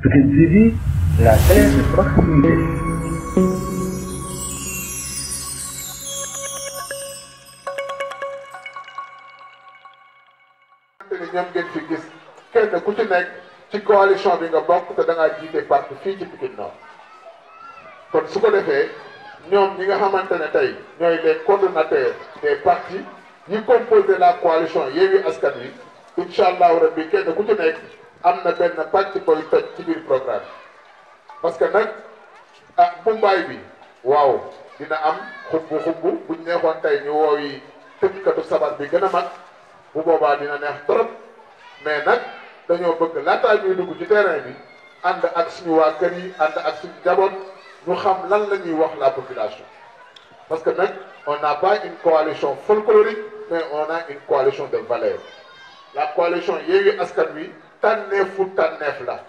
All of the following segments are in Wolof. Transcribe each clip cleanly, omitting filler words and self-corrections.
Pikine TV, la télé de proximité. ñoom ngeen fi gis kenn ku ci nekk ci coalition bi nga bokk te da ngaa jiite parti fii ci Pikine Nord kon su ko defee ñoom ñi nga xamante ne tey ñooy les coordonnateurs des partis yi composé la coalition Yewwi Askan Wi incha allahu rabbi kenn ku ci nekk am na benn pàcc koy toj ci biir programme parce que nag ah Mumbaay bi waaw dina am xumbu buñ neexoon tey ñu woowi tëggkatu sabar bi gën a mag bu boobaa dina neex trop mais nag dañoo bëgg laataa ñuy dugg ci terrain bi ànd ak suñu waa kër yi ànd ak suñu njaboot ñu xam lan la ñuy wax la population parce que nag on n'a pas une coalition folklorique mais on a une coalition de valeurs la coalition Yewwi Askan Wi tànneef la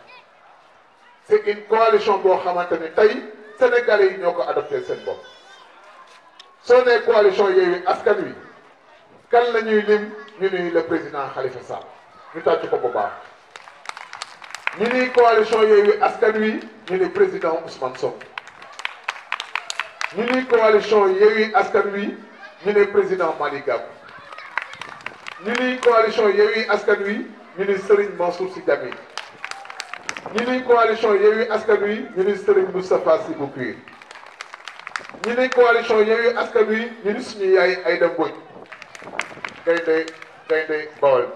c'est une coalition boo xamante ne tey sénégalais yi ñoo ko adopté seen bopp soo nee coalition Yewwi Askan Wi kan la ñuy lim ñu ni le président Khalifa Sall ñu tàcc ko bu baax ñu ni coalition Yewwi Askan Wi ñu ni président Ousmane Sonko ñu ni coalition Yewwi Askan Wi ñu ni président Malick Gakou ñu ni coalition Yewwi Askan Wi ñu ni Serigne Mansour Sy Djamil ñu ni coalition Yewwi Askan Wi ñu ni Serigne Moustapha Sy Bou Pire ñu ni coalition Yewwi Askan Wi ñu ni suñu yaay Aïda Mbodj gaynde Bawol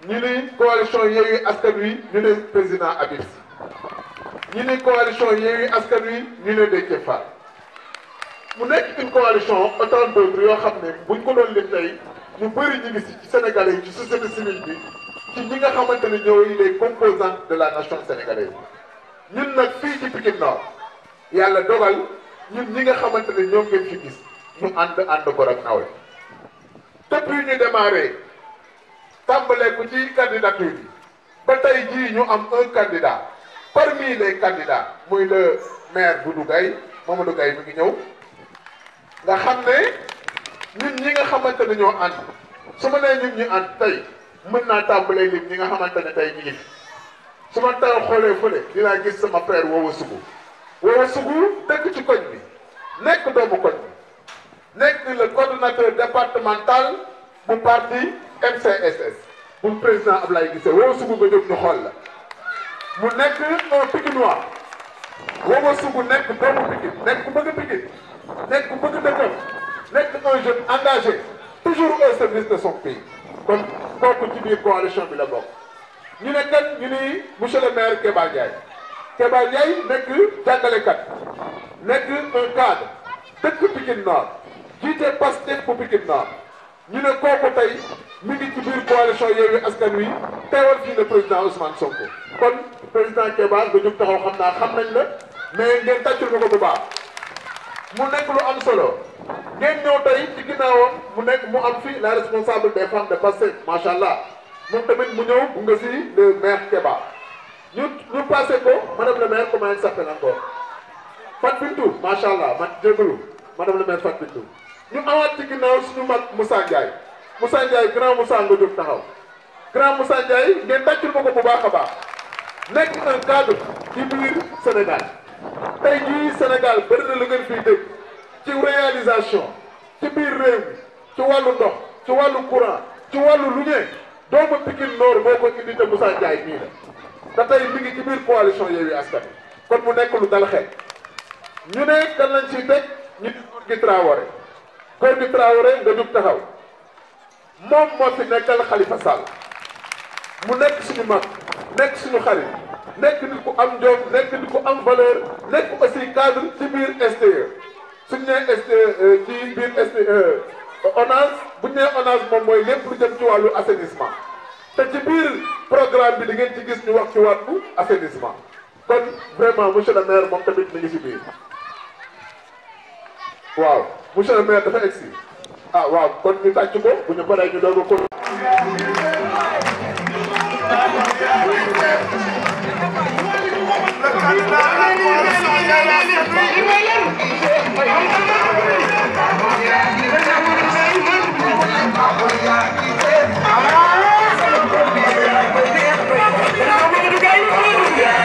ñu ni coalition Yewwi Askan Wi ñu ne président Habib Sy ñu ni coalition Yewwi Askan Wi ñu ne Déthié Fall mu nekk une coalition autant d'autres yoo xam ne buñ ko doon lim tey ñu bëri ñu ngi ci Sénégalais yi ci société civile bi ci ñi nga xamante ne ñooy les composantes de la nation sénégalaise ñun nag fii ci Pikine Nord yàlla dogal ñun ñi nga xamante ne ñoom ngeen fi gis ñu ànd bor ak nawle depuis ñu démarré tàmbalee ko ci candidature bi ba tey jii ñu am un candidat parmi les candidats muy le maire Doudou Gaye Mamadou Gaye mi ngi ñëw nga xam ne ñun ñi nga xamante ne ñoo ànd su ma nee ñun ñu ànd tey mën naa tàmbalee lim ñi nga xamante ne tey ñu ngi fi su ma taw xoolee fële dinaa gis sama frère Wowa Sougou dëkk ci koñ bi nekk doomu koñ bi nekk le coordonnateur départemental bu parti MCSS bu président Ablaye Guissé Wowa Sougou nga jóg ñu xool la mu nekk un Pikinois Wowa Sougou nekk doomu Pikine nekk ku bëgg Pikine nekk ku bëgg dëkkam nekk un jeune engagé toujours au service de son pays kon kooku ci biir coalition bi la bokk ñu ne kan ñu ni monsieur le maire Kéba Ndiaye nekk jàngalekat nekk un cadre dëkk Pikine Nord jiite Pastef bu Pikine Nord ñu ne kooku tey mi ngi ci biir coalition Yewwi Askan Wi teewal fii le président Ousmane Sonko kon président Kéba nga jóg taxaw xam naa xam nañ la mais ngeen tàccul ma ko bu baax mu nekk lu am solo ngeen ñëw tey ci ginnaawam mu am fii la responsable des femmes de Pastef macha allah moom tamit mu ñëw bu nga si le maire Kéba ñu passé ko madame le maire comment elle s'appelle encore Fat Bintou macha allah man jégalu madame le maire Fat Bintou ñu awaat ci ginnaaw suñu mag Moussa Ndiaye grand Moussa nga jóg taxaw grand Moussa Ndiaye ngeen tàccul ma ko bu baax a baax nekk un cadre ci biir Sénégal tey jii Sénégal bëri na lu ngeen fiy dégg ci réalisation ci biir réew mi ci wàllu ndox ci wàllu courant ci wàllu lu ñee doomu Pikine Nord moo ko indi te Moussa Ndiaye mii la te tey mi ngi ci biir coalition Yewwi Askan Wi kon mu nekk lu dal xel ñu ne kan lañ ciy teg ñu di Gorgui Traoré nga jug taxaw moom moo fi nekkal Khalifa Sall mu nekk suñu mag nekk suñu xarit nekk nit ku am jom nekk nit ku am valeur nekk aussi cadre ci biir SDE suñu nee SDE ci biir SDE ONAS bu ñu nee ONAS moom mooy lépp lu jëm ci wàllu assainissement te ci biir programme bi di ngeen ci gis ñu wax ci wàllu assainissement kon vraiment monsieur le maire moom tamit mi ngi si biir waaw monsieur le maire dafa egsi ah waaw kon ñu tàcc ko bu ñu paree ñu doog a ko Yeah.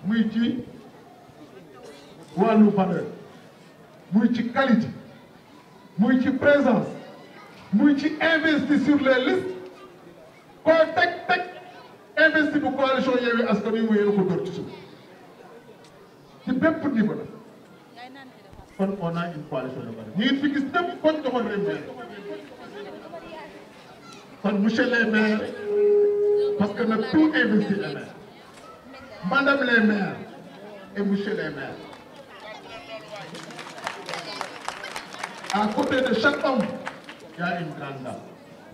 muy ci wàllu valeur muy ci qualité muy ci présence muy ci investi sur les listes koo teg investi bu coalition Yewwi Askan Wi mu yéen ko dóor ci suuf ci bépp niveau la kon on a une coalition de valeur ñu ngi fi gis ñëpp kon joxoon réew mi kon monsieur les maires parce que nag tout investi est maire madame les maires et monsieur les maires à côté de chaque homme il y a une grande dame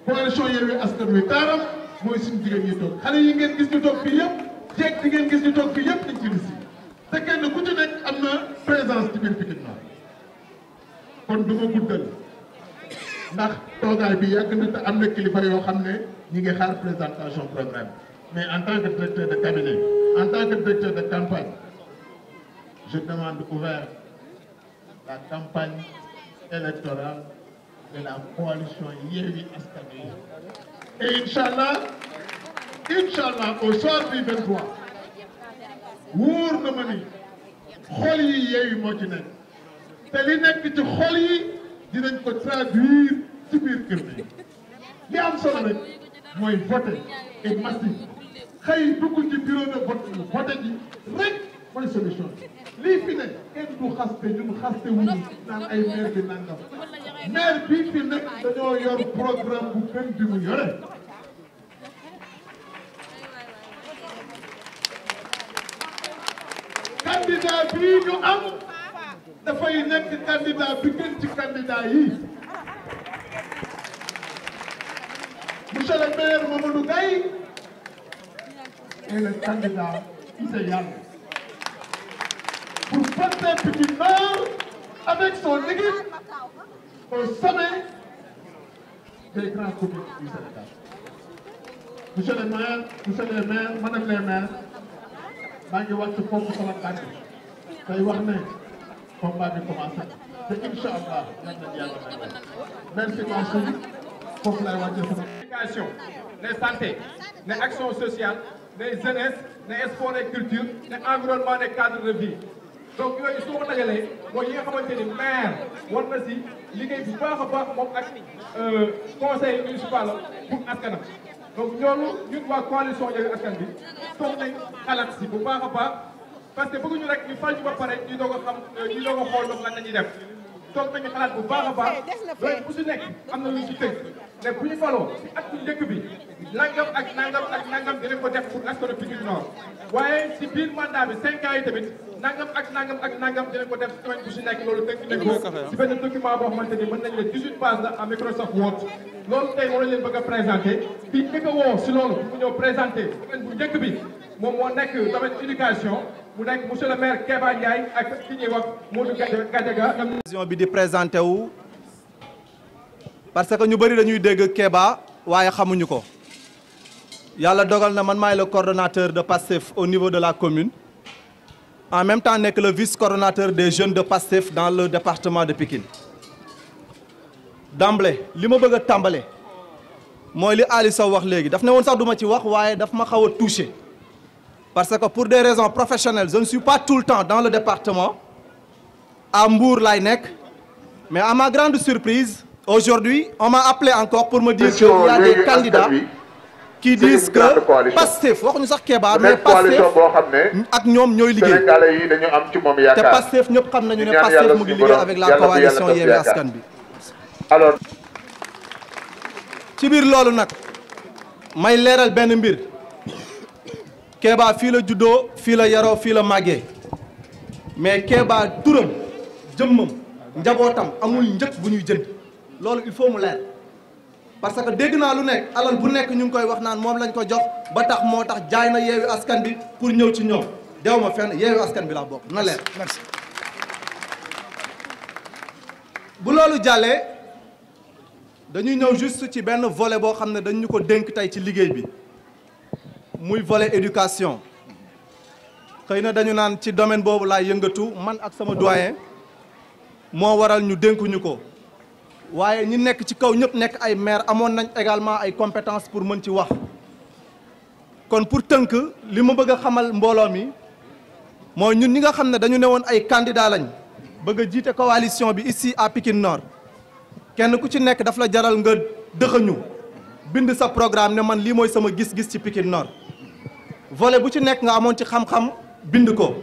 coalition Yewwi Askan Wi taaram mooy suñu jigéen ñi toog xale yi ngeen gis ñu toog fii yëpp jeeg di ngeen gis ñu toog fii yëpp dañ ci lisi te kenn ku ci nekk am na présence ci biir Pikine Nord kon du ma guddal ndax toogaay bi yàgg na te am na kilifa yoo xam ne ñi ngi xaar présentation programme mais en tant que directeur de cabinet en tant que directeur de campagne je demande ouvert la campagne électorale de la coalition Yewwi Askan Wi et Inch'Allah au soir du 23 wóor na ma ni xol yi Yewwi moo ci nekk te li nekk ci xol yi dinañ ko traduire ci biir urne yi li am solo rek mooy voter et massif xëy dugg ci bureau de vote voter ji rek mooy solution lii fi ne kenn du xaste ñun xaste wuñu naan ay maire bi nangam maire bii fi nekk dañoo yor programme bu gën bi mu yore candidat bii ñu am dafay nekk candidat bi gën ci candidat yi monsieur le maire Mamadou Gaye est le candidat idéal pour porter Pikine Nord avec son équipe au sommet des grands communes du Sénégal. Monsieur le maire, monsieur les maires, madame les maires, maa ngi wàcc foofu sama kàddu tey wax ne combat bi commencé te incha allah nañ leen yàlla may merci Mansour foofu lay wàcce sama éducation ne santé ne action sociale ne jeunesse ne sport et culture ne environnement ne cadre de vie donc yooyu soo ko dajalee mooy yi nga xamante ni maire war na si liggéey bu baax a baax moom ak conseil municipal pour askanam donc ñoonu ñun waa coalition Yewwi Askan Wi toog nañ xalaat si bu baax a baax parce que bëgguñu rek ñu fal ñu ba pare ñu doog a xam ñu doog a xool lan la ñuy def toog nañu xalaat bu baax a baax loolu bu si nekk am na lu ñu ci tënk ne bu ñu faloo si at bu njëkk bi nangam ak nangam dinañ ko def pour askanu Pikine Nord waaye si biir mandat bi 5 ans yi tamit nangam ak nangam dinañ ko def semaine bu si nekk loolu tënk nañ ko si benn document boo xamante ni mën nañ la 18 pages la en Microsoft Word loolu tey war leen bëgg a présenté fii njëkk a woo si loolu mu ñëw présenté semaine bu njëkk bi moom moo nekk domaine éducation mu nekk monsieur le maire Kéba Ndiaye ak ki ñuy wax Modou Gadiaga bi di présenté wu parce que ñu bëri dañuy dégg Kéba waaye xamuñu ko yàlla dogal na man maay le coordonnateur de PASTEF au niveau de la commune en même temps nekk le vice-coordonnateur des jeunes de PASTEF dans le département de Pikine d'emblée li ma bëgg a tàmbale mooy li Ali Sow wax léegi daf ne woon sax duma ci wax waaye daf ma xaw a touché parce que pour des raisons professionnelles je ne suis pas tout le temps dans le département à Mbour laay nekk mais à ma grande surprise aujourd'hui on m'a appelé encore pour me dire qu'il y a des candidats qui disent que Pastef waxuñu sax Kéba mais Pastef ak ñoom ñooy liggéey te Pastef ñëpp xam nañu ne Pastef mu ngi liggéey avec la coalition Yewwi Askan Wi alors ci biir loolu nag may leeral benn mbir Kéba fii la juddoo fii la yaroo fii la màggee mais Kéba turam jëmmam njabootam amul njëkk bu ñuy jënd loolu il faut mu leer parce que dégg naa lu nekk alal bu nekk ñu ngi koy wax naan moom lañ ko jox ba tax moo tax jaay na Yewwi Askan bi pour ñëw ci ñoom dew ma fenn Yewwi Askan bi laa bokk na leer. merci. bu loolu jàllee dañuy ñëw juste ci benn volet boo xam ne dañ ñu ko dénk tey ci liggéey bi muy volet éducation xëy na dañu naan ci domaine boobu laay yëngatu man ak sama doyen moo waral ñu dénkuñu ko waaye ñi nekk ci kaw ñëpp nekk ay maire amoon nañ également ay compétences pour mën ci wax kon pour tënk li ma bëgg a xamal mbooloo mi mooy ñun ñi nga xam ne dañu ne woon ay candidats lañ bëgg a jiite coalition bi ici à Pikine Nord kenn ku ci nekk daf la jaral nga dëxëñu bind sa programme ne man lii mooy sama gis-gis ci Pikine Nord volet bu ci nekk nga amoon ci xam-xam bind ko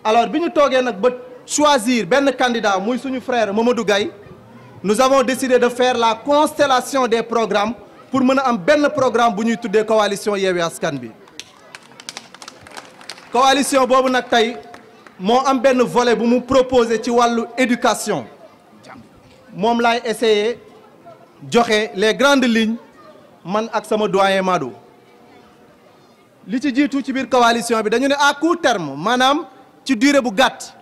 alors bi ñu toogee nag ba choisir benn candidat muy suñu frère Mamadou Gaye nous avons décidé de faire la constellation des programmes pour mën a am benn programme bu ñuy tuddee coalition Yewwi Askan bi coalition boobu nag tey moo am benn volet bu mu proposé ci wàllu éducation moom laay essayer joxe les grandes lignes man ak sama doyen Madou li ci jiitu ci biir coalition bi dañu ne à court terme maanaam ci durée bu gàtt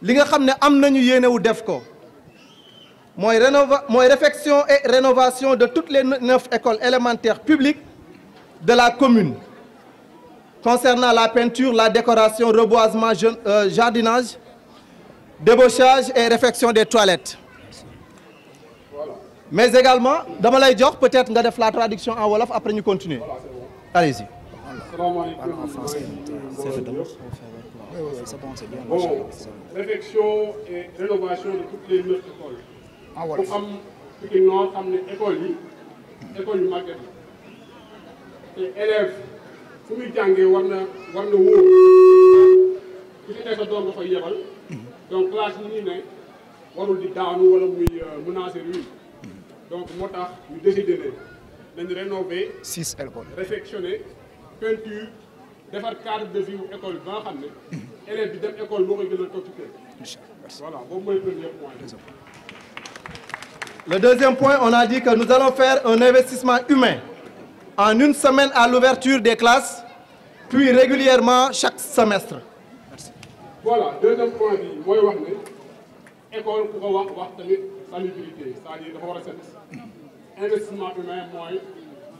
li nga xam ne am nañu yéene wu def ko mooy réfection et rénovation de toutes les 9 écoles élémentaires publiques de la commune concernant la peinture, la décoration, reboisement, jardinage, débauchage et réfection des toilettes. Voilà. Mais également, dama lay jox peut-être nga def la traduction en wolof après ñu continuer. Allez-y. Bon, réfection et rénovation de toutes les 9 écoles. En wolof. Ku xam Pikine Nord xam ne école yu màgget la te élèves fu muy jàngee war na wóor ku ci nekk sa doom nga koy yebal donc classe yi ñu ne warul di daanu wala muy menacer ruine donc moo tax ñu décidé ne dañu rénover 6 écoles. réfectionner peinture defar cadre de vie wu école bi ba nga xam ne élève bi dem école moo koy gën a toog ci kër. Voilà boobu mooy premier point. Le deuxième point, on a dit que nous allons faire un investissement humain en une semaine à l'ouverture des classes, puis régulièrement chaque semestre. Merci. Voilà, deuxième point bi mooy wax ne école ku ko wax tamit salubrité c'est-à-dire dafa war a set. Investissement humain mooy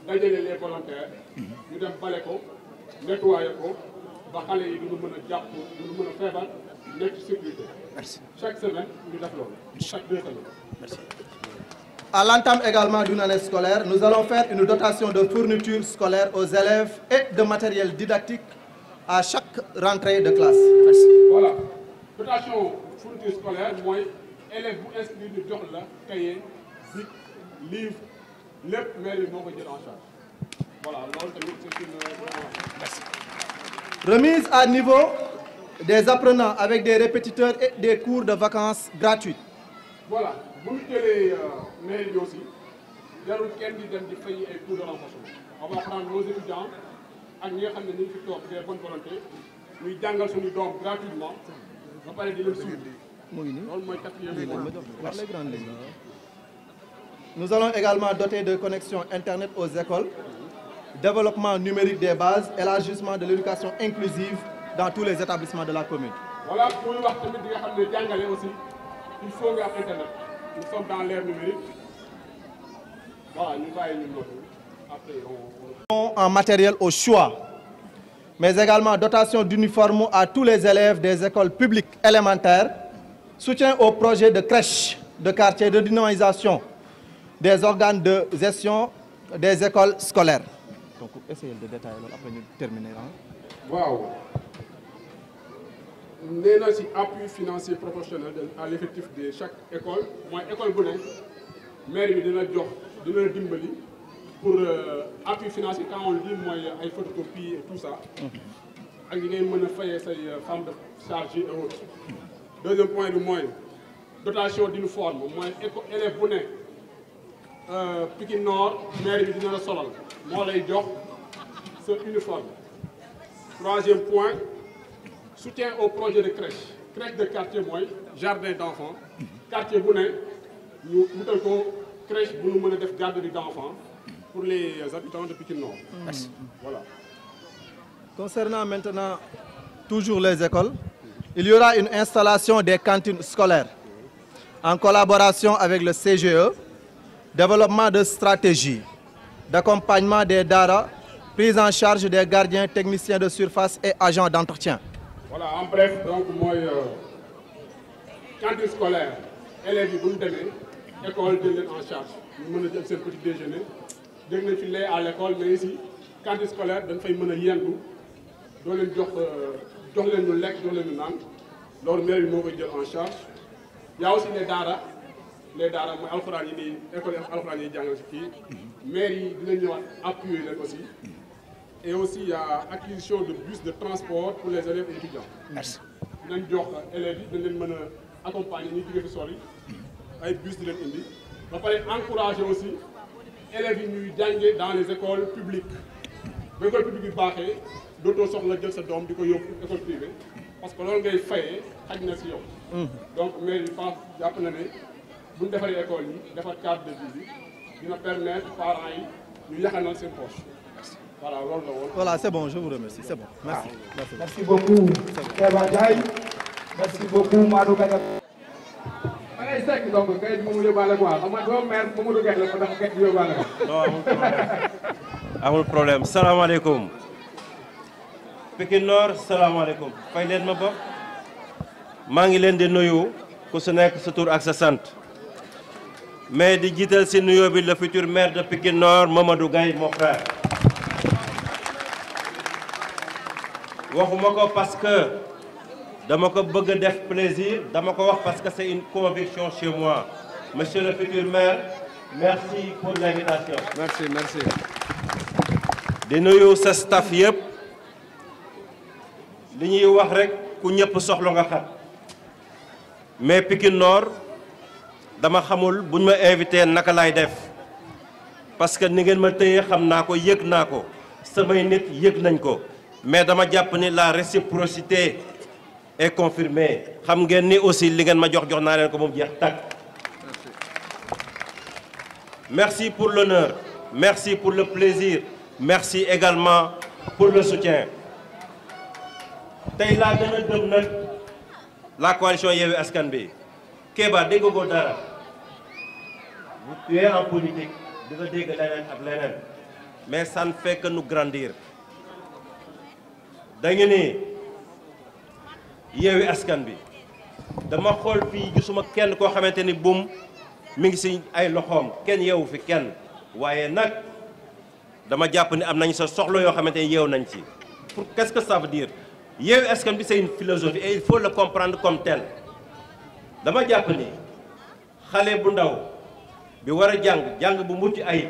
dajale les volontaires ñu dem bale ko nettoyer ko ba xale yi duñu mën a jàpp duñu mën a feebar nekk ci sécurité. Merci. Chaque semaine ñu def loolu. Chaque 2 semaines. Merci. À l'entame également d'une année scolaire, nous allons faire une dotation de fournitures scolaires aux élèves et de matériel didactique à chaque rentrée de classe. Merci. Voilà. Dotation fourniture scolaire mooy élève bu inscrit ñu jox la cahier, bic, livre, lépp mairie moo ko jël en charge. Voilà, loolu tamit c'est une merci. Remise à niveau des apprenants avec des répétiteurs et des cours de vacances gratuits. Voilà. bu ñu jëlee mairie bi aussi jarul kenn di dem di fay ay cours de renforcement on va prendre nos étudiants ak ñi nga xam ne ñu ngi fi toog des bonnes volontés ñuy jàngal suñu doom gratuitement ba pare di leen suivre loolu mooy 4e point. Nous allons également doter de connexions internet aux écoles, développement numérique des bases, élargissement de l'éducation inclusive dans tous les établissements de la commune. Voilà pour wax tamit di nga xam ne jàngale aussi il faut nga am internet. Nous sommes dans l'ère numérique. Voilà, nous allons après en matériel au choix, mais également dotation d'uniformes à tous les élèves des écoles publiques élémentaires, soutien au projet de crèche de quartier, de dynamisation des organes de gestion des écoles scolaires. Donc, essayez de détailler après nous terminer. Wow. nee na ci appui financier professionnel à l'effectif de chaque école mooy école bu ne maire bi dina dimbali pour appui financier quand on le dit mooy ay photocopie et tout ça ak yi ngay mën a fayee say femme de charge et autres. Deuxième point bi mooy dotation d'uniforme mooy élève bu ne Pikine Nord maire bi dina la solal moo lay jox sa uniforme. Troisième point soutien au projet de crèche crèche de quartier mooy jardin d'enfants quartier bu ne ñu wutal ko crèche bu ñu mën a def garderie d'enfants pour les habitants de Pikine Nord. Voilà. Concernant maintenant toujours les écoles, il y aura une installation des cantines scolaires en collaboration avec le CGE, développement de stratégies d'accompagnement des daara, prise en charge des gardiens, techniciens de surface et agents d'entretien. Voilà, en bref, donc mooy cantine scolaire élèves yi bu ñu demee école jël leen en charge ñu mën a jël seen petit déjeuner dégg nañ fi lait à l'école mais ici cantine scolaire dañ fay mën a yendu doo leen jox leen ñu lekk jox leen ñu naan loolu maire bi moo koy jël en charge. y a aussi les daara mooy alxuraan yi nii école alxuraan yi jàngal si kii maire yi dinañ ñëwaat appuyer leen aussi. Et aussi il y a acquisition de bus de transport pour les élèves et étudiants. Merci. Dinañ jox élèves yi dañ leen mën a accompagner ñi jóge fi sori ay bus di leen indi ba pare encourager aussi élèves yi ñuy jànge dans les écoles publiques ba école publique bi baaxee dootoo soxla jël sa doom di ko yóbbu école privée parce que loolu ngay fayee xaj na si yow. Donc mais je pense jàpp na ne bu ñu defaree école yi defar cadre de vie bi dina permettre parents yi ñu yaxanal seen poche. Voilà, c'est bon, je vous remercie, c'est bon. Merci. Merci. Merci beaucoup, Keba Ndiaye. Merci beaucoup, Madou Gadiaga. da ngay sekk donc kay moom yóbbaale quoi xam nga doo maire Mamadou Gueye la ko tax kay yóbbaale ko. Non amul problème salaamaaleykum. Pikine Nord salaamaaleykum fay leen ma bopp. maa ngi leen di nuyu ku su nekk sa tur ak sa sant. mais di jiital si nuyoo bi le futur maire de Pikine Nord Mamadou Gueye mon frère. waxuma ko parce que dama ko bëgg a def plaisir dama ko wax parce que c'est une conviction chez moi monsieur le futur maire merci pour l'invitation. Merci. di nuyu sa staff yëpp li ñuy wax rek ku ñëpp soxla nga xat mais Pikine Nord dama xamul buñ ma invité naka laay def parce que ni ngeen ma téye xam naa ko yëg naa ko samay nit yëg nañ ko. mais dama jàpp ni la réciprocité est confirmée xam ngeen ni aussi li ngeen ma jox naa leen ko moom jeex tàkk. merci pour l'honneur merci pour le plaisir merci également pour le soutien. tey laa gën a gëm nag la coalition Yewwi Askan Wi Kéba dégg ko dara tu es en politique di nga dégg leneen ak leneen mais ça ne fait que nous grandir. dañu ne Yewwi Askan Wi dama xool fii gisuma kenn koo xamante ni buum mi ngi ci ay loxoom kenn yeewu fi kenn waaye nag dama jàpp ni am nañ sa soxla yoo xamante ni yeew nañ ci. pour qu'est-ce que ça veut dire Yewwi Askan Wi c'est une philosophie et il faut le comprendre comme tel dama jàpp ni xale bu ndaw bi war a jàng bu mucc ayib.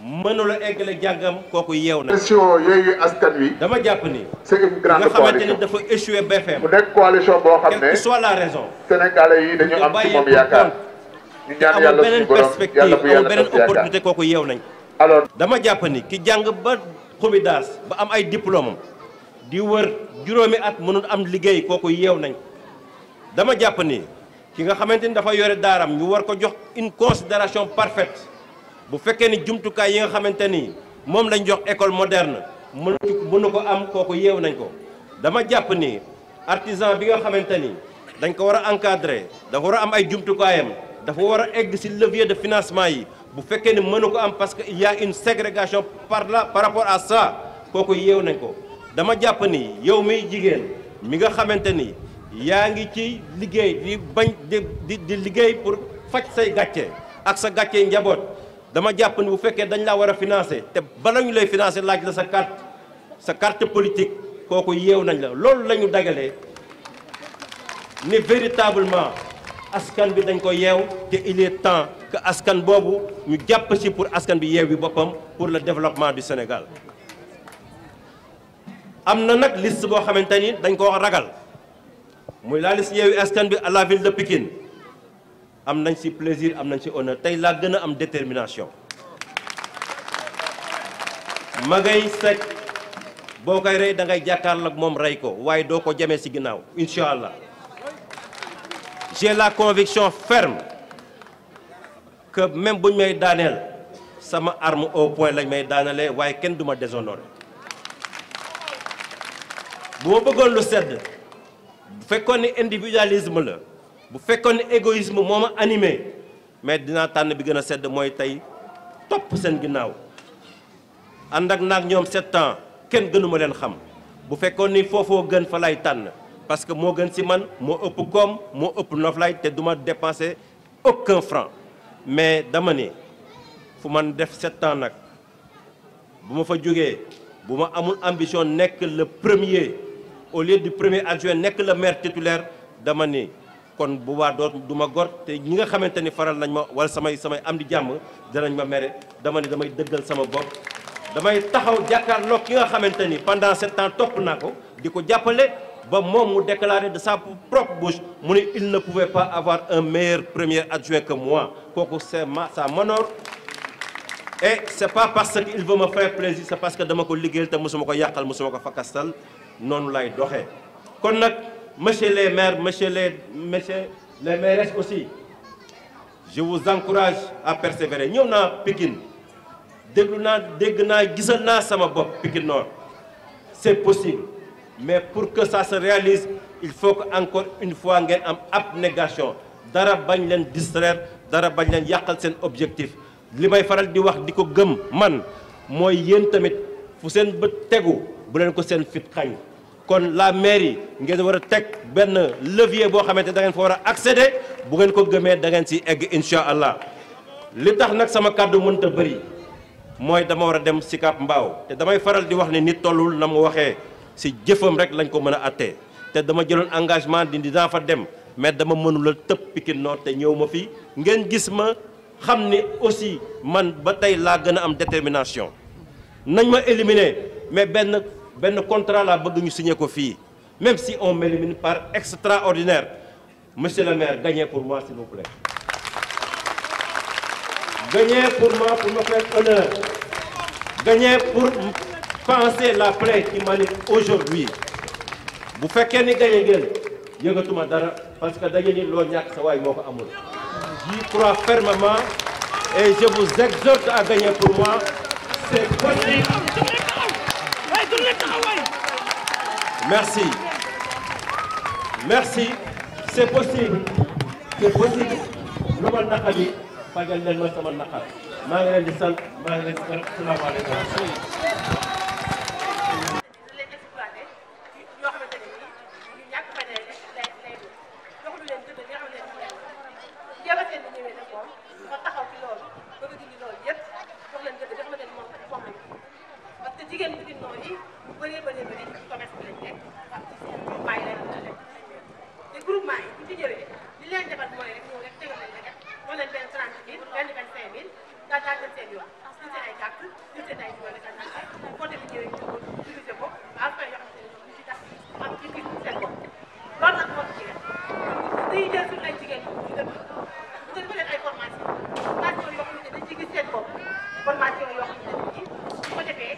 mënula eggale jàngam kooku yeew na. coalition Yewwi Askan Wi. dama jàpp ni. c'est une grande coalition nga xamante ni dafa échoué BFM. mu nekk coalition boo xam ne quelle que soit la raison. sénégalais yi dañu am ci moom yaakaar. ñu ñaan yàlla suñu borom yàlla bu yàlla beneen opportunité kooku yeew nañ. alors dama jàpp ni ki jàng ba xubidaas ba am ay diplôme di wër juróomi at mënul am liggéey kooku yeew nañ. dama jàpp ni ki nga xamante ni dafa yore daaram ñu war ko jox une considération parfaite. bu fekkee ni jumtukaay yi nga xamante ni moom lañ jox école moderne mënu ko am kooku yeew nañ ko dama jàpp ni artisan bi nga xamante ni dañ ko war a encadrer dafa war a am ay jumtukaayam dafa war a egg ci levier de financement yi bu fekkee ni mënu ko am parce que il y a une ségrégation par rapport à ça kooku yeew nañ ko dama jàpp ni yow miy jigéen mi nga xamante ni yaa ngi ci liggéey di bañ di liggéey pour faj say gàcce ak sa gàcce njaboot dama jàpp ni bu fekkee dañ laa war a financer te bala ñu lay financer laaj la sa carte politique kooku yeew nañ la loolu la ñu dagalee ni véritablement askan bi dañ ko yeew te il est temps que askan boobu ñu jàpp ci pour askan bi yeew bi boppam pour le développement du Sénégal. am na nag liste boo xamante ni dañ ko ragal muy la liste Yewwi Askan Wi à la ville de Pikine am nañ ci plaisir am nañ ci honneur tey laa gën a am détermination. Magaye Seck boo koy rey da ngay jàkkaarloo ak moom rey ko waaye doo ko jamee ci ginnaaw incha allah. J'ai la conviction ferme que même bu ñu may daaneel sama arme au point lañ may daanelee waaye kenn du ma déshonoré bu ma bëggoon lu sedd bu fekkoon ni individualisme la bu fekkoon ni égoïsme moo ma animé mais dinaa tànn bi gën a sedd mooy tey topp seen ginnaaw ànd ak naag ñoom 7 ans kenn gënuma leen xam bu fekkoon ni foofoo gën fa lay tànn parce que moo gën ci man moo ëpp koom moo ëpp noflaay te du ma dépenser aucun franc mais dama ni fu man def 7 ans nag bu ma fa jógee bu ma amul ambition nekk le premier au lieu du premier adjoint nekk le maire titulaire dama ni kon bu baa doot du ma gor te ñi nga xamante ni faral nañ ma wala samay am di jàmm danañ ma mere dama ni damay dëggal sama bopp damay taxaw jàkkaarloo ki nga xamante ni pendant 7 ans topp naa ko di ko jàppale ba moom mu déclaré de sa propre bouche mu ne il ne pouvait pas avoir un meilleur premier adjoint que moi kooku c'est ça m'honore et c'est pas parce qu'il veut me faire plaisir c'est parce que dama ko liggéeyal te mosuma ko yàqal mosuma ko fakastal noonu lay doxee kon nag monsieur les maires monsieur les mairesses aussi je vous encourage à persévérer ñëw naa Pikine dégg naa gisal naa sama bopp Pikine Nord c'est possible mais pour que ça se réalise il faut que encore une fois ngeen am abnégation dara bañ leen distraire dara bañ leen yàqal seen objectif li may faral di wax di ko gëm man mooy yéen tamit fu seen bët tegu bu leen ko seen fit xañ kon la mairie ngeen war a teg benn levier boo xamante da ngeen fa war a accéder bu ngeen ko gëmee da ngeen ci egg incha allah li tax nag sama kàddu mënta bëri mooy dama war a dem Sicap Mbao te damay faral di wax ne nit tollul na mu waxee ci jëfam rek lañ ko mën a attee te dama jëloon engagement di dinaa fa dem mais dama mënula tëb Pikine Nord te ñëw ma fi ngeen gis ma xam ni aussi man ba tey laa gën a am détermination nañ ma éliminer mais benn contrat laa bëgg ñu signer ko fii même si on m'élimine par extraordinaire monsieur le maire gagnez pour moi s'il vous plaît gagnez pour moi pour me faire honneur gagnez pour penser la plaie qui m'anime aujourd'hui bu fekkee ni gañe ngeen yëngatuma dara parce que dañu ni loo ñàkk sa waay moo ko amul j'y crois fermement et je vous exhorte à gagner pour moi c'est possible merci c'est possible lu ma naqar yi fagal leen ma sama naqar maa ngi leen di sant maa ngi leen di gërëm salaamaaleykum jigéen Pikine Nord yi bu bëree commerce bi lañ nekk bàyyi leen la lekk te groupement yi bu ci ñëwee li leen defal mooy rek ñëw rek tegal leen lekk jox leen benn 30 000 benn 25 000 daal dem seen yoon ñu seen ay carte ñu seen ay jiw rek daal côté bi ñëwee ñu ko utilisé ko à fin yoo xamante ne ñoom ñu ci tax am ci gis seen bopp loolu nag moo ci def dañuy jël suñu ay jigéen ñu dem bu ko leen ay formation yoo xamante ne dañ ci gis seen bopp formation yoo xamante ne nii bu ko defee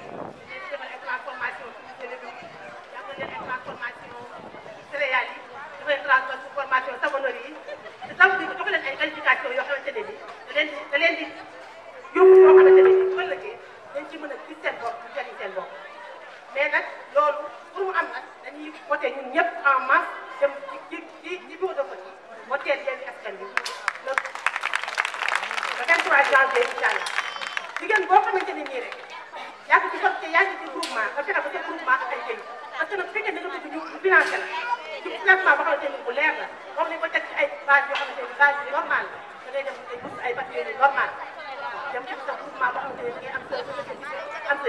transformation céréales yi dafay transformation savonnerie yi te tam di jox leen ay qualification yoo xamante ne ni da leen di yóbbu yoo xamante ne ni bu ëllëgee dañ ci mën a gis seen bopp jëriñ seen bopp mais nag loolu pour mu am nag dañuy voté ñun ñëpp en masse dem ci bureau de vote yi voté Yewwi Askan Wi le 23 janvier incha allah jigéen boo xamante ne nii rek yaa ngi ci vote yaa ngi ci groupement nga fexe ba sa groupement ak ay jëriñ parce que nag bu fekkee da nga bëgg ñu financé la ci financement boo xamante ne bu leer la wax nañ ko teg ci ay base yoo xamante ne base yu normal la da ngay dem ay bourse ay papiers yu normal dem ci sa groupement boo xamante ne da ngay am sa am sa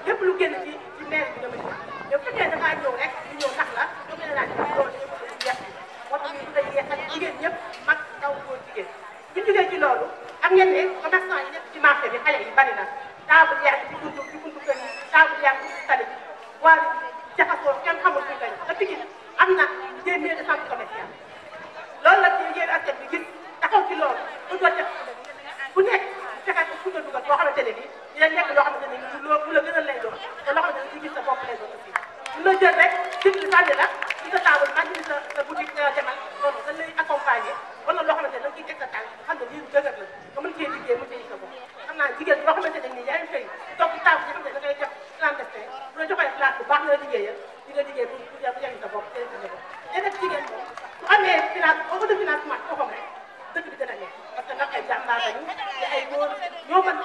yëpp lu génn ci maire bi nga mën a mais bu fekkee da ngaa ñëw rek ñu ñëw nax la da ngay naan loolu dañu ko def yeex moo tax ñu day yeexal jigéen ñëpp mag ndaw góor jigéen bu jógee ci loolu am ngeen ne commerçant yi nekk ci marché bi xale yi bari na table yaa ngi ci buntu kër yi table yaa ngi ci tali bi waaye jaxasoo kenn xamul fi kañ te Pikine am na téeméeri de centre commercial loolu la ci Yewwi Askan Wi gis taxaw ci loolu bu doon def bu nekk fexe ko fu nga dugal boo xamante ne nii dina nekk loo xamante ne nii lu la gënal lay doon te loo xamante ne ci gis sa bopp lay doon aussi moom su amee autofinancement ci boppam rek dëkk bi gën a neex parce que nag ay jàmbaar lañu te ay góor ñoo mën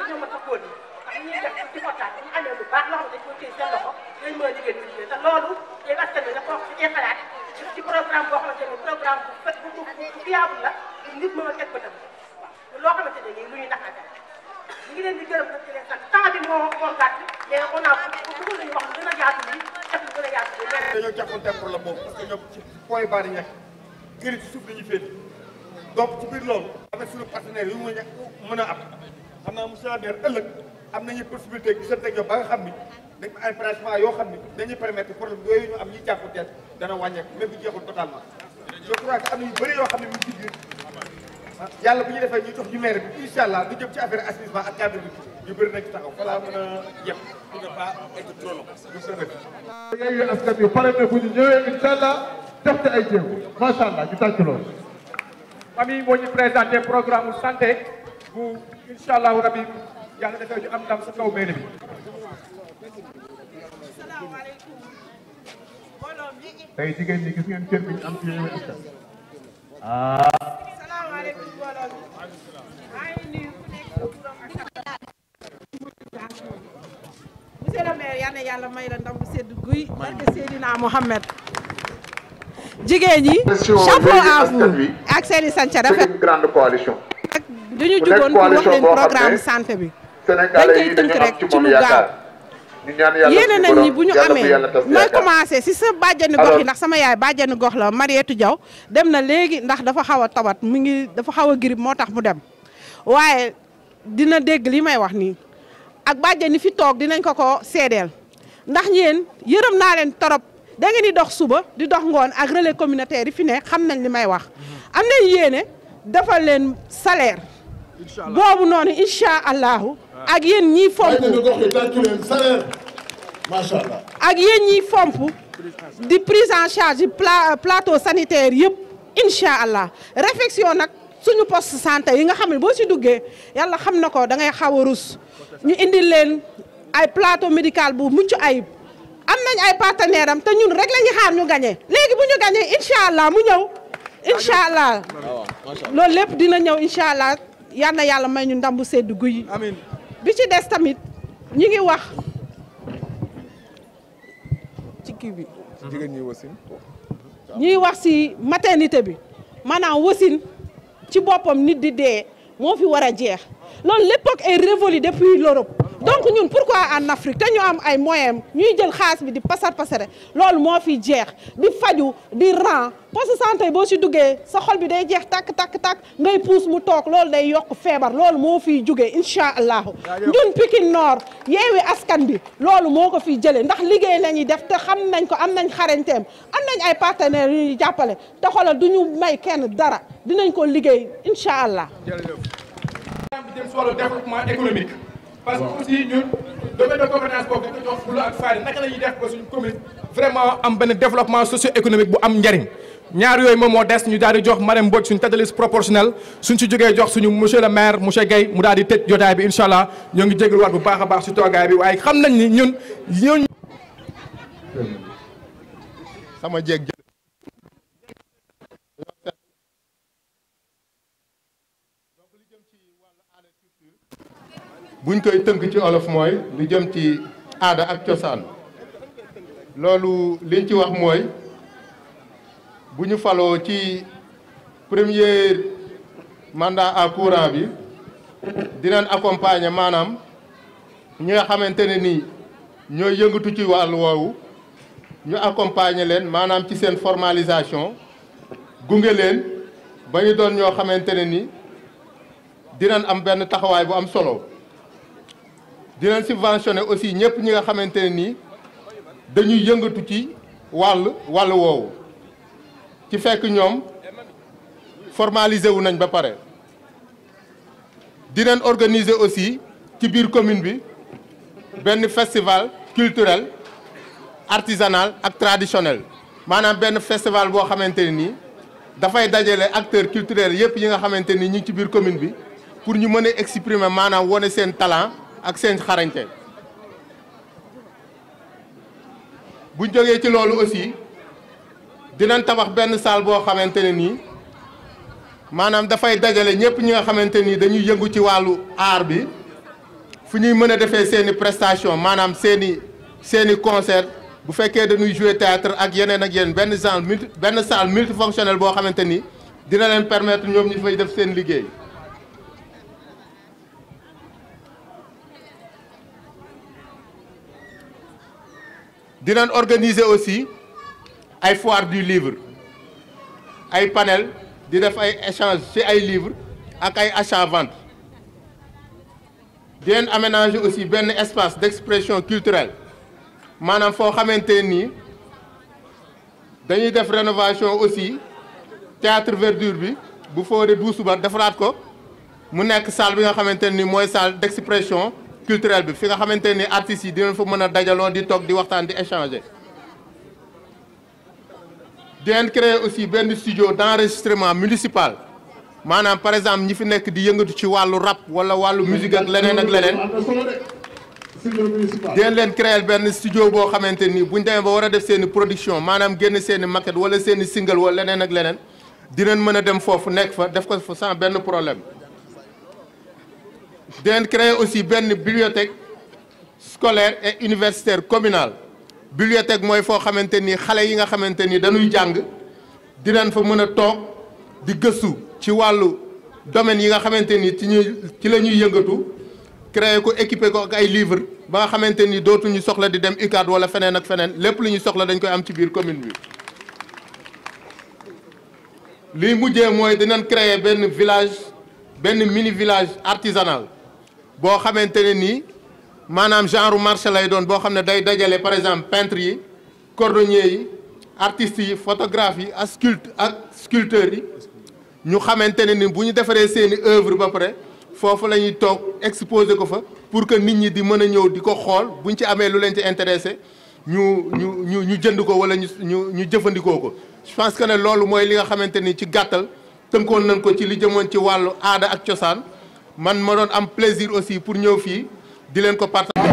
ñoo mën sax góor ñi ndax ñuy def ci fortaat bu ñu amee lu baax loo xam ne dañ ko téye seen loxo dañ mën a liggéey di liggéey te loolu yéen askan bi dafa ci cee xalaat ci programme boo xamante ne programme bu fiable la nit mën a teg bëtam waaw loo xamante ne nii lu ñuy naxaate ñu ngi leen di gërëm nag di leen sant temps bi moo gàtt mais on a bëgg nañu wax lu gën a yaatu lii def lu gën a yaatu lii dañoo jàppante problème boobu parce que ñoom ci point bas di nekk kër yi ci suuf dañuy féete donc ci biir loolu am na suñu partenaires yu mu mën a am xam naa monsieur le maire ëllëg am nañu possibilité gisante ak ñoom ba nga xam ni dañ ay branchement yoo xam ni dañuy permettre problème yooyu ñu am ñi jàppanteel dana wàññeeku même bu jeexul totalement je crois que am na yu bëri yoo xam ne mu ngi ci biir yàlla bu ñu defee ñu jox ñu maire bi incha allah lu jëm ci affaire assainissement ak cadre bi yu bëri nañ ci taxaw voilà mën a yem pour ne pas être trop long. Yewwi Askan Wi pare na bu ñu ñëwee incha allah def ci ay jéego macha allah ñu tàcc loolu. famille moo ñu présenté programme santé bu incha allahu rabi yàlla defee ñu am ndam sa kaw mairie bi. tey jigéen ñi gis ngeen cër bi ñu am ci Yewwi Askan Wi. salaamaaleykum mbooloo mi maa ngi nuyu ku nekk sa turam ak sa monsieur le maire yal na yàlla may la ndam bu sedd guy barke Seydina Mohamed jigéen ñi chapeau à vous ak seeni sanca rafet une grande coalition. dañu jugoon pour wax leen programme santé bi dañ koy tënk rek ci lu gaaw yéene nañ ni bu ñu amee mooy commencé si sa bàjjani gox yi ndax sama yaay bàjjani gox la Mariétou Diaw dem na léegi ndax dafa xaw a tawat mu ngi dafa xaw a grippe moo tax mu dem waaye dina dégg li may wax nii ak bàjjani fi toog dinañ ko seedeel ndax yéen yërëm naa leen torop da ngeen di dox suba di dox ngoon ak relais communautaire yi fi ne xam nañ li may wax am nañ yéene dafa leen salaire boobu noonu incha allahu ak yéen ñiy fomp ak yéen ñiy fomp di prise en charge plateau sanitaire yëpp incha allah réflexion nag suñu poste santé yi nga xam ne boo si duggee yàlla xam na ko da ngay xaw a rus ñu indil leen ay plateau médical bu mucc ayib am nañ ay partenaire am te ñun rek la ñuy xaar ñu gagné léegi bu ñu gagné incha allah mu ñëw incha allah loolu lépp dina ñëw incha allah yal na yàlla may ñu ndam bu sedd guy amiin bi ci des tamit ñu ngi wax ci kii bi jigéen ñi wasin ñuy wax si maternité bi maanaam wasin ci boppam nit di dee moo fi war a jeex loolu l'époque est révolue depuis l'Europe donc ñun pourquoi en Afrique te ñu am ay moyens ñuy jël xaalis bi di pasare loolu moo fi jeex di faju di ran poste santé boo si duggee sa xol bi day jeex takk ngay puus mu toog loolu day yokk feebar loolu moo fiy jugee incha allahu ñun Pikine Nord Yewwi Askan bi loolu moo ko fiy jëlee ndax liggéey la ñuy def te xam nañ ko am nañ xarañteem am nañ ay partenaires yu ñuy jàppale te xoolal du ñu may kenn dara dinañ ko liggéey incha allah. bi jëm si wàllu développement économique parce que aussi ñun domaine de compétence boobu dañu jox fulla ak fayda naka la ñuy def ba suñu commune vraiment am benn développement socio-économique bu am njariñ ñaar yooyu moom moo des ñu daal di jox Marème Mbodj suñu tête de liste proportionnelle suñ ci jógee jox suñu monsieur le maire monsieur Guèye mu daal di tëj jotaay bi incha allah ñoo ngi jégalu waat bu baax a baax si toogaay bi waaye xam nañ ni ñun sama jéeg buñ koy tënk ci olof mooy lu jëm ci aada ak cosaan loolu liñ ci wax mooy bu ñu faloo ci premier mandat à courant bi dinañ accompagner maanaam ñi nga xamante ne ni ñooy yëngatu ci wàllu woowu ñu accompagner leen maanaam ci seen formalisation gunge leen ba ñu doon ñoo xamante ne ni dinañ am benn taxawaay bu am solo. dinañ subventionné aussi ñëpp ñi nga xamante ne nii dañuy yëngatu ci wàll woowu ci fekk ñoom formalisé wu nañ ba pare. dinañ organiser aussi ci biir commune bi benn festival culturel artisanal ak traditionnel maanaam benn festival boo xamante ne nii dafay dajale acteurs culturels yëpp yi nga xamante ni ñu ngi ci biir commune bi pour ñu mën a exprimer maanaam wane seen talent. ak seen xarañte buñ jógee ci loolu aussi dinañ tabax benn salle boo xamante ne nii maanaam dafay dajale ñëpp ñi nga xamante ni dañuy yëngu ci wàllu art bi fu ñuy mën a defee seeni prestation maanaam seeni concert bu fekkee dañuy jouer théâtre ak yeneen benn salle multifonctionnelle boo xamante ni dina leen permettre ñoom ñu fay def seen liggéey. dinañ organiser aussi ay foire du livre ay panel di def ay échange ci ay livres ak ay achat vente dinañ aménager aussi benn espace d'expression culturelle maanaam foo xamante nii dañuy def rénovation aussi théâtre verdure bi bu Fodé Doussouba defaraat ko mu nekk salle bi nga xamante ni mooy salle d'expression culturelle bi fi nga xamante ni artistes yi dinañ fa mën a dajaloo di toog di waxtaan di échanger. dinañ créer aussi benn studio d'enregistrement municipal maanaam par exemple ñi fi nekk di yëngatu ci wàllu rap wala wàllu musique ak leneen ak leneen dinañ leen créer benn studio boo xamante ni buñ demee ba war a def seeni production maanaam génn seeni maquette wala seeni single wala leneen ak leneen dinañ mën a dem foofu nekk fa def ko fa sans benn problème. dinañ créer aussi benn bibliothèque scolaire et universitaire communale bibliothèque mooy foo xamante ni xale yi nga xamante ni dañuy jàng dinañ fa mën a toog di gëstu ci wàllu domaine yi nga xamante ni ci la ñuy yëngatu créer ko équiper ko ak ay livres ba nga xamante ni dootuñu soxla di dem UCAD wala feneen ak feneen lépp lu ñu soxla dañ koy am ci biir commune bi. liy mujjee mooy dinañ créer benn mini village artisanal boo xamante ne nii maanaam genre marché lay doon boo xam ne day dajale par exemple peintres yi cordonniers yi artistes yi photographes yi ak sculpteurs yi ñu xamante ne ni bu ñu defaree seeni œuvre ba pare foofu la ñuy toog exposer ko fa pour que nit ñi di mën a ñëw di ko xool buñ ci amee lu leen ci intéressé ñu jënd ko wala ñu jëfandikoo ko. je pense que ne loolu mooy li nga xamante ni ci gàttal tënkoon nañ ko ci li jëmoon ci wàllu aada ak cosaan man ma doon am plaisir aussi pour ñëw fii di leen ko partager.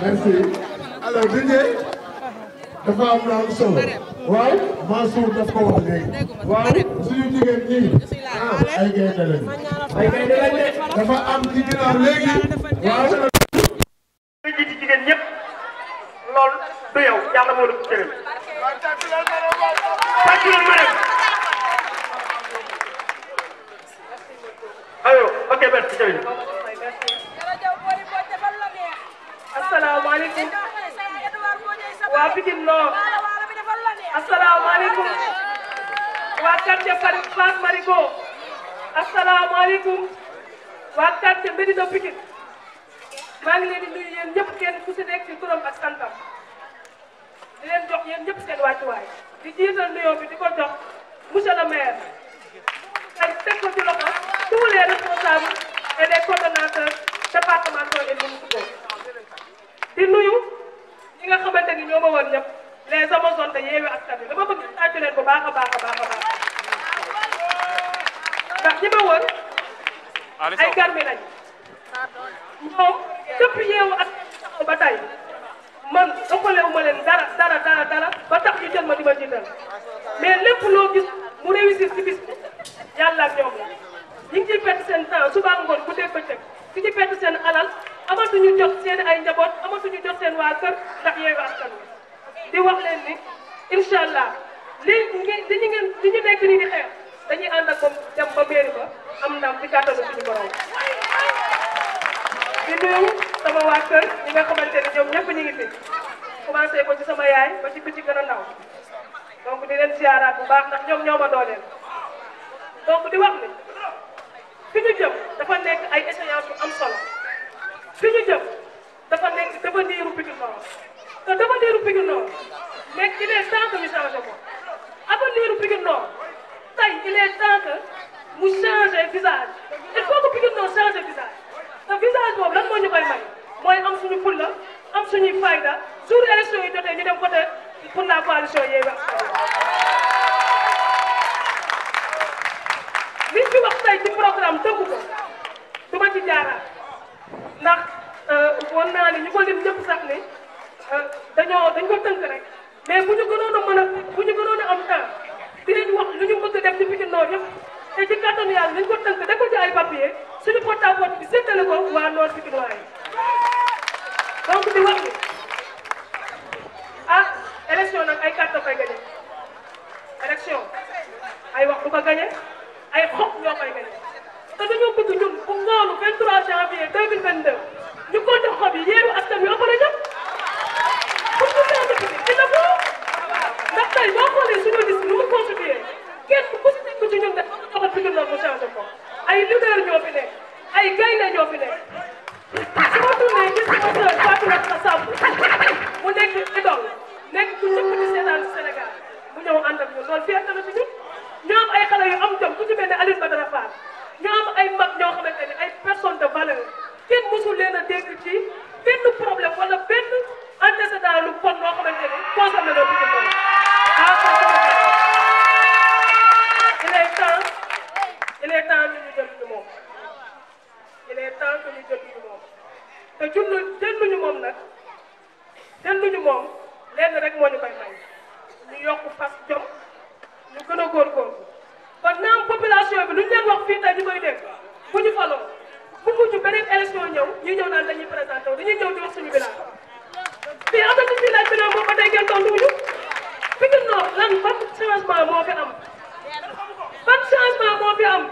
merci alors Didier dafa am lu am solo waaw Mansour daf ko wax léegi waaw suñu jigéen ñi ay gaynde lañ dafa am ci ginnaaw léegi waaw ji ci jigéen ñëpp loolu du yow yàlla moo la ko tëral tàcculoon ma dem ayo ok merci jërëjëf asalaamaaleykum waa Pikine Nord asalaamaaleykum waa quartier Fass Marigot asalaamaaleykum waa quartier Médina Pikine maa ngi leen di nuyu yéen ñëpp kenn ku si nekk ci turam ak santam di leen jox yéen ñëpp seen wàccuwaay di jiital nuyoo bi di ko jox monsieur le maire ay teg ko ci loxo tous les responsables et les coordonnateurs départementaux et municipaux di nuyu ñi nga xamante ni ñoo ma woon ñëpp les amazones de Yewwi Askan Wi dama bëgg tàccu leen bu baax a baax a baax a baax ndax ñi ma woon ay garmi lañ ñoom depuis Yewwi Askan Wi ba tey man ëppalewu ma leen dara ba tax ñu jël ma di ma jiital mais lépp loo gis mu réussir ci bis bi yàlla ak ñoom la ñu ngi ciy perte seen temps suba ngoon bu dee bëccëg ki ci perte seen alal amatuñu jox seen ay njaboot amatuñu jox seen waa kër ndax Yewwi Askan Wi di wax leen ni incha allah li ñu nekk nii di xeex dañuy ànd ak moom dem ba mairie ba am ndam ci kàttanu suñu borom. di nuyu sama waa kër ñi nga xamante ni ñoom ñëpp ñu ngi fi commencé ko ci sama yaay ba ci ci gën a ndaw donc di leen ziaraat bu baax ndax ñoom ñoo ma dooleel donc di wax ni fi ñu jëm dafa nekk ay échéances yu am solo. fi ñu jëm dafa nekk devenir Pikine Nord te devenir Pikine Nord mais il est temps que ñu changé ko avenir u Pikine Nord tey il est temps que mu changé visage il faut que Pikine Nord changé visage te visage boobu lan moo ñu koy may mooy am suñu fulla am suñuy fayda jour élection yi jotee ñu dem côté pour la coalition Yewwi Askan Wi liñ fi wax tey ci programme tënku ko du ma ci jaaraat ndax wan naa ni ñu ko lim ñëpp sax ni dañ ko tënk rek mais bu ñu gënoon a am temps dinañ wax lu ñu bëgg def ci Pikine Nord yëpp te ci kattanu yàlla nañ ko tënk def ko ci ay papier suñu porte à porte bi séddale ko waa Nord Pikine waaye donc di wax ni élection nag ay carte koy gagné élection ay wax du ko gagné ay xob ñoo koy gagné te dañoo bëgg ñun bu ngoonu 23 janvier 2022 ñu compté xob yi Yewwi Askan Wi ëpp na ñëpp pour ñu changé ko dina ko ndax tey boo xoolee suñu liste nu mu constitué kenn ku si nekk ci ñun de joxat Pikine Nord mu changé ko ay leader ñoo fi nekk ay gaynde ñoo fi nekk su ma tourné gis sama sœur Fatou Samb mu nekk idole nekk ku ñëpp di seetaan Sénégal mu ñëw ànd ak ñun loolu fierté na ci ñun ñoo am ay xale yu am jom ku ci mel ne Aline Badara Fall ñoo am ay mag ñoo xamante ni ay personnes de valeur kenn mosul leen a dégg ci benn problème wala benn antécédent lu bon loo xamante ni concerné na Pikine Nord il est temps que ñu jël ñu moom il est temps que ñu jël ñu moom te jëluñu moom nag jëluñu moom lenn rek moo ñu koy may ñu yokk fas jom ñu gën a góorgóorlu kon naam population bi lu ñu leen wax fii tey ñu koy dégg bu ñu faloo bëgguñu beneen élection ñëw ñu ñëw naan dañuy présenté wu dañuy ñëw di wax suñu bilan fii am na ñu fi laaj bilan boobu ba tey kenn tontuwuñu Pikine Nord lan ban changement moo fi am ban changement moo fi am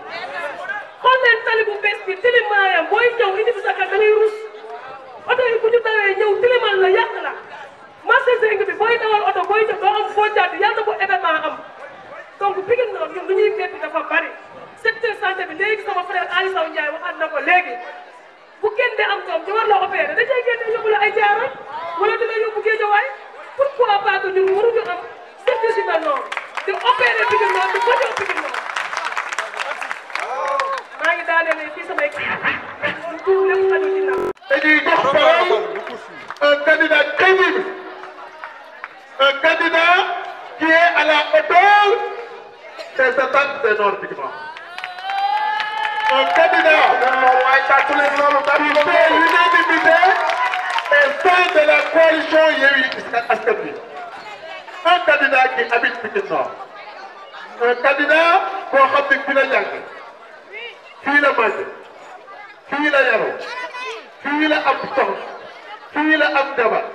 xool leen tali bu bees bi tilimaayam booy ñëw indi fi sa kër da ngay rus oto yi bu ñu dawee ñëw tilimal la yàq la marché Zeng bi booy dawal oto booy ñëw doo am foo jàdd yàlla bu événement am donc Pikine Nord ñun lu ñuy métti dafa bari secteur santé bi léegi sama frère Ali Sow Ndiaye waxaat na ko léegi bu kenn de am doom ñu war la opéré dañ cay génne yóbbu la ay jaara wala di la yóbbu Géejawaay pourquoi pas que ñun waruñu am service yu mel noonu di opéré Pikine Nord di fajoo Pikine Nord maa ngi daaneel fii samay lu tuur lépp xaju ci nag dañuy jox parole un candidat crédible un candidat qui est à la hauteur des attentes des Nord Pikinois un candidat qui fait l'unanimité au sein de la coalition Yewwi Askan Wi un candidat qui habite Pikine Nord un candidat boo xam ne fii la jàng fii la màgg fii la yaroo fii la am soxna fii la am jabar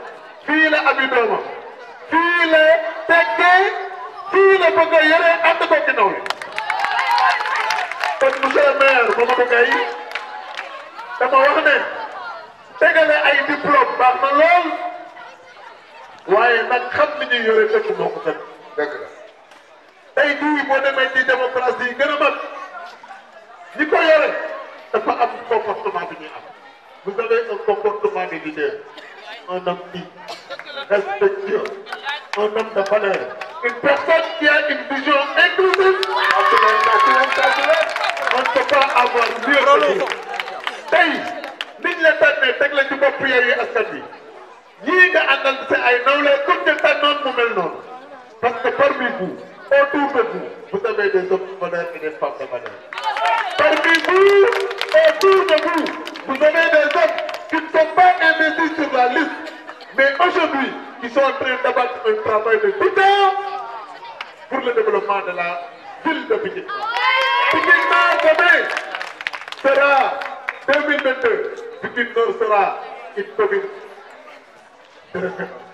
fii la am doomam fii la tekkee fii la bëgg a yore ànd ko ginnaaw li kon monsieur le maire Mamadou Gaye dama wax ne tegale ay diplôme baax na lool waaye nag xam li ñuy yore dëkk moo ko gën dëgg la tey jii boo demee ci démocratie yi gën a mag ñi ko yore dafa am comportement bi ñuy am vous avez un comportement de leader un homme digne respectueux un homme de valeur une personne qui a une vision inclusive on ne peut pas avoir mieux que lui tey niñ la tànnee teg la ci bopp Yewwi Askan Wi ñii nga àndal si ay nawle comme ñu tànnoon mu mel noonu parce que parmi vous autour de vous vous avez des hommes de valeur et des femmes de valeur parmi vous autour de vous vous avez des hommes qui ne sont pas investis sur la liste mais aujourd'hui ils sont en train d'abattre un travail de tout temps pour le développement de la ville de Pikine. Pikine Nord demain sera 2022 Pikine Nord sera une commune de référence.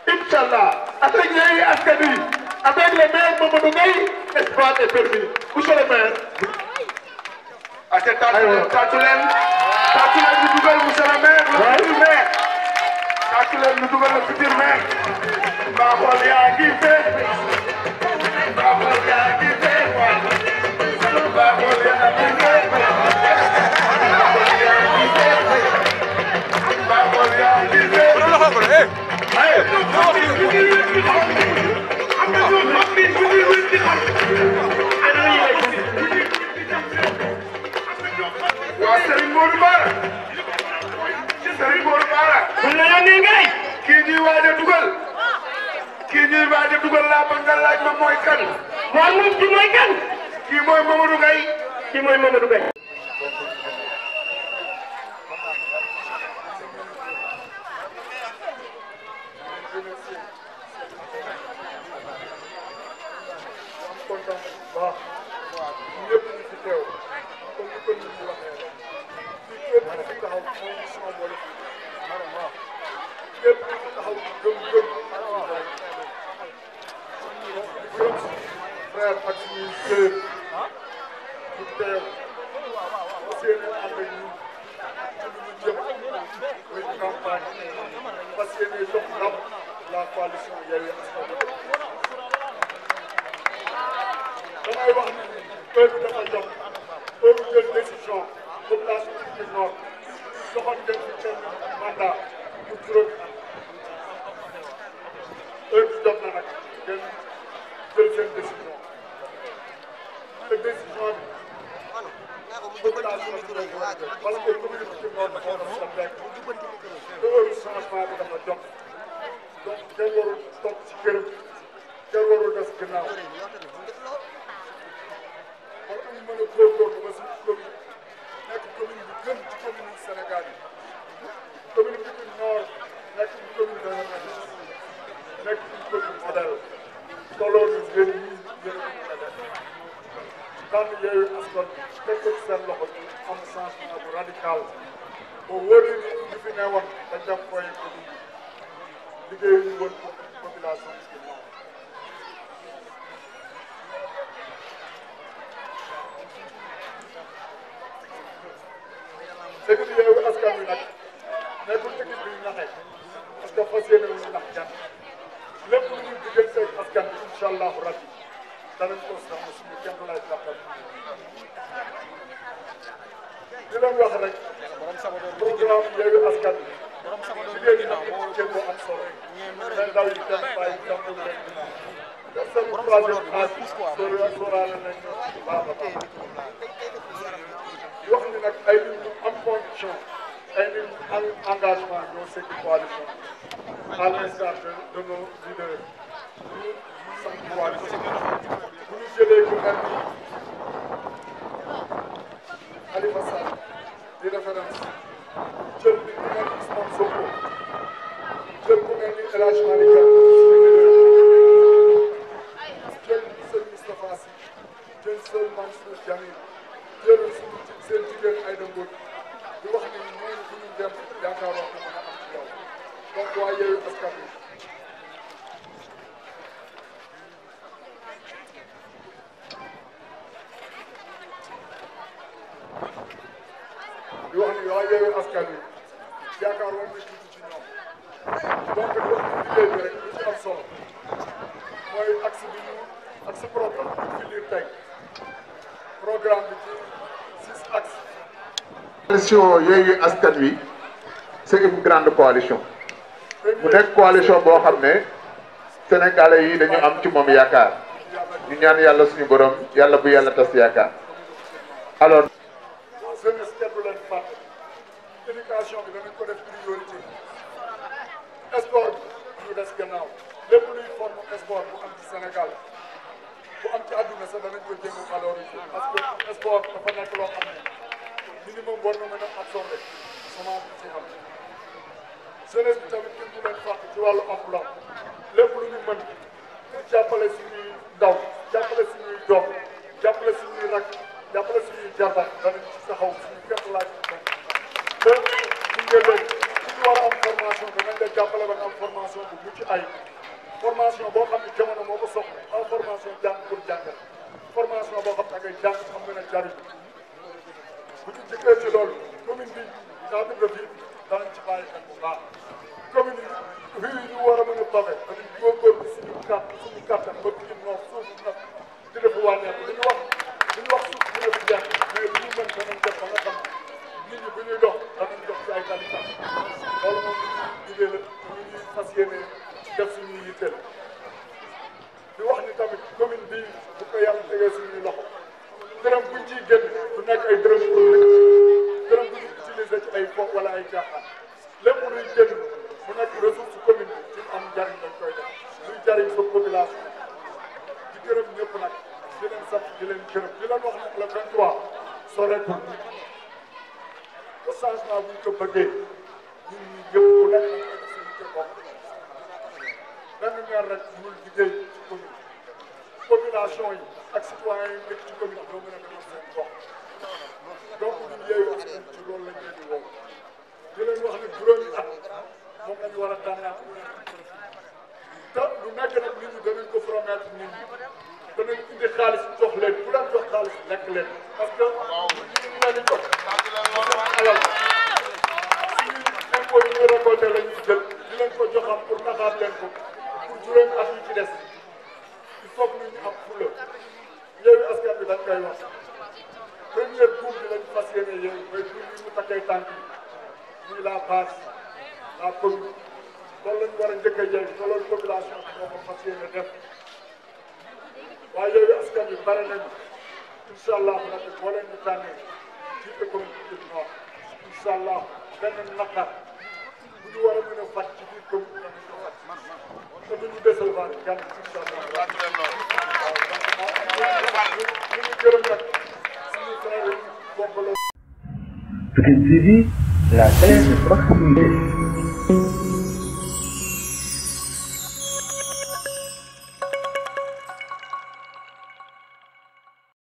Inch'Allah, avec Yewwi Askan Wi, avec le maire Mamadou Gaye, espoir est permis. Monsieur le maire. tàccu leen ñu dugal monsieur le maire le futur maire tàccu leen ñu dugal le futur maire Baaxool yaa ngi fee Baaxool yaa ngi fee Baaxool yaa ngi fee Baaxool yaa ngi fee Serigne Mor Bara. buñ la yónnee ngay. kii ñuy waaj a dugal. kii ñuy waaj a dugal laa bëgg nga laaj ma mooy kan. waaw moom kii mooy kan. kii mooy Mamadou Gaye. kii mooy Mamadou Gaye. waaw ñëpp ñu fi teew comme ni ko nit ñi waxee rek fii képp ku fi taxaw condition moo la fi képp ku fi taxaw gëm-gëm gëm frère ak suñuy sœur ñu teew fas yéene ànd ak ñun ci lu ñu jëm muy campagne fas yéene jox ndam la coalition Yewwi Askan Wi damay wax ni heure bi dafa jot heure bu jël décision population du Nord joxoon ngeen fi kenn mandat pour juróomi at heure bi jot na nag ngeen jël seen décision te décision bi population bi dafa war a jël parce que commune du Nord dafa war a soppeeku te heure changement bi dafa jot donc kenn warul toog ci këram kenn warul des ginnaaw. kon ñu mën a góorgóorlu ba suñu commune nekk commune bi gën ci commune Sénégal yi commune Pikine Nord nekk une commune de référence nekk une commune modèle te loolu yéen ñii yéen a ko def tànn Yewwi Askan Wi teg ko ci seen loxo ñu am changement bu radical ba wóor ni ñu fi newoon dañ dem foyee commune bi liggéey ñu woon population bi équipe Yewwi Askan Wi nag nekkul équipe bi ñu naxee parce que fas yéene wu ñu nax kenn lépp lu ñu digal seen askan bi incha allahu rabbi danañ ko sàmm suñu kenn lay jàppal di leen wax rek programme Yewwi Askan Wi liggéey bi am na ci bu am solo mais ndaw yi kenn bàyyi jàppal leen def seen troisième âge sóoraale nañ baax a baax wax ni nag ay nit ñu am conviction ay nit ñu am engagement ñoo sekk coalition à l'instar de nos leaders ñu sax coalition bu ñu jëlee ku mel ni Khalifa Sall di référence jël ni ku mel ni Ousmane Sonko jël ku mel ni El Hadj Malick jël sëñ Moustapha Sy jël sëñ Mansour Djamil jël seen jigéen ay dëngoon di wax ni ñooñu bu ñu dem yaakaaroo ko mën a am ci yow donc waa Yewwi Askan Wi di wax ni waa Yewwi Askan Wi yaakaaroon na tuuti ci ñoom donc loolu liggéey bi rek lu ci am solo mooy axe bi ñu axe programme bi fi liir tey programme bi ci 6 axes. coalition Yewwi Askan Wi c'est une grande coalition mu nekk coalition boo xam ne sénégalais yi dañu am ci moom yaakaar ñu ñaan yàlla suñu borom yàlla bu yàlla tas yaakaar alors. jeunesse kenn du leen fàtte éducation bi danañ ko def priorité sport bi ñu des gannaaw lépp luy forme sport bu am ci Sénégal bu am ci àdduna sax danañ ko jéem a valoriser parce que sport dafa nekk loo xam ne minimum war na mën a absorber semence bi ci am jeunesse bi tamit kenn du leen fàtte ci wàllu emploi lépp lu ñu mën pour jàppale suñuy ndaw jàppale suñuy doom jàppale suñuy rak jàppale suñuy jarbaat danañ ci taxaw suñu képp laaj te ñu ngi leen suñu war a am formation danañ leen jàppale ba nga am formation bu mucc ay formation boo xam ne jamono moo ko soxla en formation jàng pour jàngal formation boo xam ne ngay jàng xam nga ne jariñ bu ñu jëkkee ci loolu commune bi cadre de vie danañ ci bàyyi xel bu baax commune yi ñu war a mën a doge danañ góorgóorlu suñu kàttan ba ci noor suuf nag di def wàññeeku li ñu wax suuf bu nekk jeex mais li ñu mën danañ def ba nga xam nit ñi bu ñuy dox danañ dox ci ay qualité loolu moom liggéey la ñu ñuy fas yéene def suñuy yitteel di wax ni tamit commune bi bu ko yàlla tegee suñuy loxo dërëm buñ ciy génn du nekk ay dërëm pour nit dërëm bu ñu utiliser ci ay fo wala ay jaaxaan lépp luy jënd mu nekk ressource commune bi ci am njariñ lañ koy def luy jariñ sa population di gërëm ñëpp nag di leen sant di leen gërëm di leen wax nag le 23 soreetul le changement bu ñu ko bëggee ñun ñi yëpp ku nekk nañ ko def seen kër bopp benn maire rek mënul liggéey ci commune population yi ak citoyen yi nekk ci commune doo mën a demal seen gox donc ñun yeeyu askan ci loolu lañ leen di woo di leen wax ne juróomi at moom la ñu war a tànnaat te lu nekk nag nit ñi danañ ko promettre nit ñi danañ indi xaalis jox leen bu leen jox xaalis lekk leen parce que ñu leen di jox alal suñu impôt yi ñu récolté la ñuy jël di leen ko joxam pour naxaat leen ko pour juróomi at yi ci des il faut que ñu am fula yeewu askan bi dañ koy wax première tour bi lañ fas yéene yeewu mooy tour bi mu takkay tànk yi muy la base la commune loolu la ñu war a njëkk a yeewu te loolu population bi moo ko fas yéene def waaye yeewu askan bi bare nañu incha allah nag boo leen ñu tànnee ci commune bi Nord incha allah benn naqar bu ñu war a mën a faj ci biir commune bi danañ ko faj te du ñu décevoir gan incha allah ñu ngi gërëm nag suñu frère yi bokk la Pikine TV, la télé de proximité.